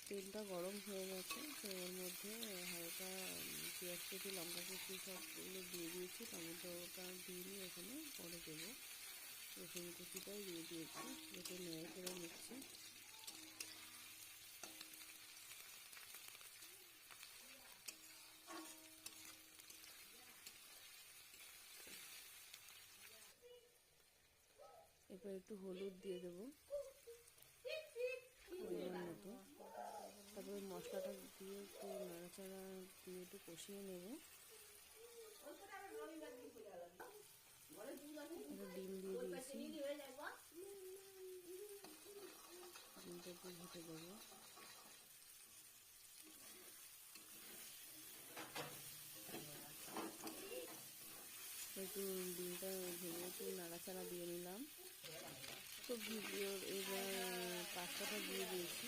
তেলটা গরম হয়ে গেছে, তো এর মধ্যে হালকা পেঁয়াজ কুচি, লঙ্কা কুচি সবগুলো দিয়ে দিয়েছি। টমেটোটা দিইনি, এখানে পরে দেবো। রসুন কুচিটাও দিয়ে দিয়েছি, যেটা নেড়ে চেড়ে নিচ্ছি। এরপর একটু হলুদ দিয়ে দেবো পরিমাণ মতো। তারপরে মশলাটা দিয়ে একটু নাড়াচাড়া দিয়ে একটু কষিয়ে নেব। একটা ডিম দিয়ে দিয়েছি, ডিমটা একটু ঘুটে দেবো। একটু ডিমটা ভেঙে একটু নাড়াচাড়া দিয়ে নিলাম। তো ভিডিওর এবার পাস্তাটা দিয়ে দিয়েছি।